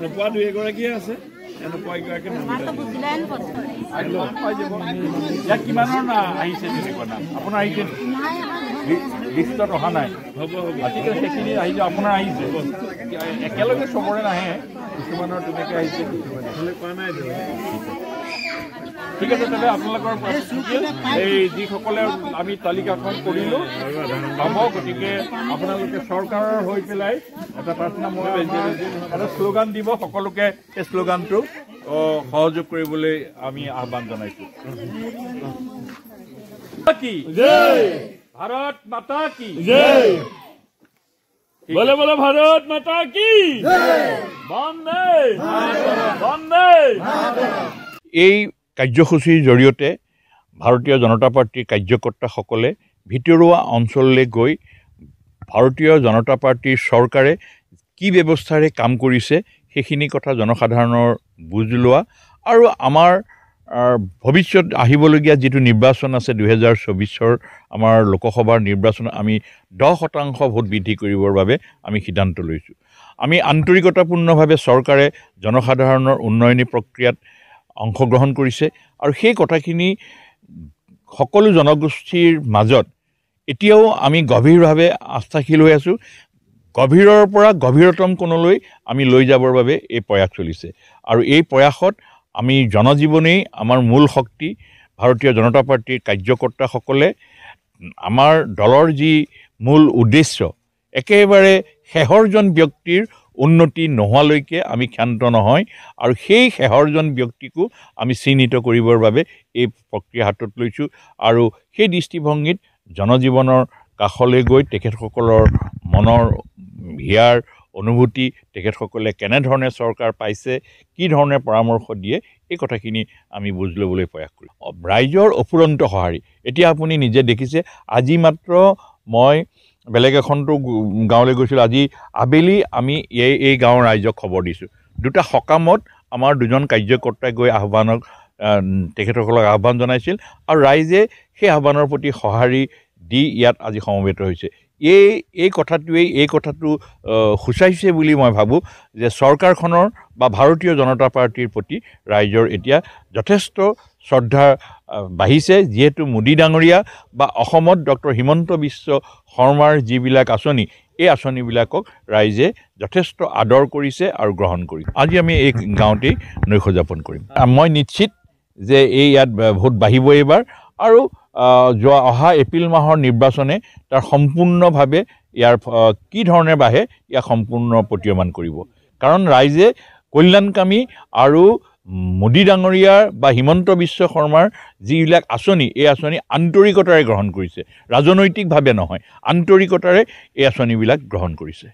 নোপোৱা দুই এগৰাকীয়ে আছে নোপোৱা এগৰাকীয়ে ইয়াত কিমানৰ আহিছে তেনেকুৱা নাম আপোনাৰ আহিছে লিষ্টত অহা নাই হ'ব ঠিক আছে সেইখিনি আহিছে আপোনাৰ আহিছে একেলগে চবৰে নাহে কিছুমানৰ তেনেকৈ আহিছে কোৱা নাই ঠিক আছে তেনে আপোনালোকৰ এই যিসকলে আমি তালিকাখন কৰিলোঁ পাব গতিকে আপোনালোকে চৰকাৰৰ হৈ পেলাই এটা প্ৰাৰ্থনা এটা শ্লোগান দিব সকলোকে এই শ্লোগানটো সহযোগ কৰিবলৈ আমি আহ্বান জনাইছোঁ ভাৰত মাতা কি বলে বলে ভাৰত মাতা কি বন্দে বন্দে এই কাৰ্যসূচীৰ জৰিয়তে ভাৰতীয় জনতা পাৰ্টীৰ কাৰ্যকৰ্তাসকলে ভিতৰুৱা অঞ্চললৈ গৈ ভাৰতীয় জনতা পাৰ্টীৰ চৰকাৰে কি ব্যৱস্থাৰে কাম কৰিছে সেইখিনি কথা জনসাধাৰণৰ বুজ লোৱা আৰু আমাৰ ভৱিষ্যত আহিবলগীয়া যিটো নিৰ্বাচন আছে 2024 আমাৰ লোকসভাৰ নিৰ্বাচন আমি 10% ভোট বৃদ্ধি কৰিবৰ বাবে আমি সিদ্ধান্ত লৈছোঁ আমি আন্তৰিকতাপূৰ্ণভাৱে চৰকাৰে জনসাধাৰণৰ উন্নয়নী প্ৰক্ৰিয়াত অংশগ্ৰহণ কৰিছে আৰু সেই কথাখিনি সকলো জনগোষ্ঠীৰ মাজত এতিয়াও আমি গভীৰভাৱে আস্থাশীল হৈ আছোঁ গভীৰৰ পৰা গভীৰতম কোণলৈ আমি লৈ যাবৰ বাবে এই প্ৰয়াস চলিছে আৰু এই প্ৰয়াসত আমি জনজীৱনেই আমাৰ মূল শক্তি ভাৰতীয় জনতা পাৰ্টীৰ কাৰ্যকৰ্তাসকলে আমাৰ দলৰ যি মূল উদ্দেশ্য একেবাৰে শেহৰজন ব্যক্তিৰ উন্নতি নোহোৱালৈকে আমি ক্ষান্ত নহয় আৰু সেই শেহৰজন ব্যক্তিকো আমি চিহ্নিত কৰিবৰ বাবে এই প্ৰক্ৰিয়া হাতত লৈছোঁ আৰু সেই দৃষ্টিভংগীত জনজীৱনৰ কাষলৈ গৈ তেখেতসকলৰ মনৰ হিয়াৰ অনুভূতি তেখেতসকলে কেনেধৰণে চৰকাৰ পাইছে কি ধৰণে পৰামৰ্শ দিয়ে এই কথাখিনি আমি বুজ ল'বলৈ প্ৰয়াস কৰিম ৰাইজৰ অফুৰন্ত সঁহাৰি এতিয়া আপুনি নিজে দেখিছে আজি মাত্ৰ মই বেলেগ এখনটো গাঁৱলৈ গৈছিলোঁ আজি আবেলি আমি এই গাঁৱৰ ৰাইজক খবৰ দিছোঁ দুটা সকামত আমাৰ দুজন কাৰ্যকৰ্তাই গৈ আহ্বানক তেখেতসকলক আহ্বান জনাইছিল আৰু ৰাইজে সেই আহ্বানৰ প্ৰতি সঁহাৰি দি ইয়াত আজি সমবেত হৈছে এই কথাটো সূচাইছে বুলি মই ভাবোঁ যে চৰকাৰখনৰ বা ভাৰতীয় জনতা পাৰ্টীৰ প্ৰতি ৰাইজৰ এতিয়া যথেষ্ট শ্ৰদ্ধা বাঢ়িছে যিহেতু মোদী ডাঙৰীয়া বা অসমত ডক্টৰ হিমন্ত বিশ্ব শৰ্মাৰ যিবিলাক আঁচনি এই আঁচনিবিলাকক ৰাইজে যথেষ্ট আদৰ কৰিছে আৰু গ্ৰহণ কৰিছে আজি আমি এই গাঁৱতেই নৈশ যাপন কৰিম মই নিশ্চিত যে ইয়াত ভোট বাঢ়িব এইবাৰ আৰু অহা এপ্ৰিল মাহৰ নিৰ্বাচনে তাৰ সম্পূৰ্ণভাৱে ইয়াৰ কি ধৰণে বাঢ়ে ইয়াক সম্পূৰ্ণ প্ৰতীয়মান কৰিব কাৰণ ৰাইজে কল্যাণকামী আৰু মোদী ডাঙৰীয়াৰ বা হিমন্ত বিশ্ব শৰ্মাৰ যিবিলাক আঁচনি এই আঁচনি আন্তৰিকতাৰে গ্ৰহণ কৰিছে ৰাজনৈতিকভাৱে নহয় আন্তৰিকতাৰে এই আঁচনিবিলাক গ্ৰহণ কৰিছে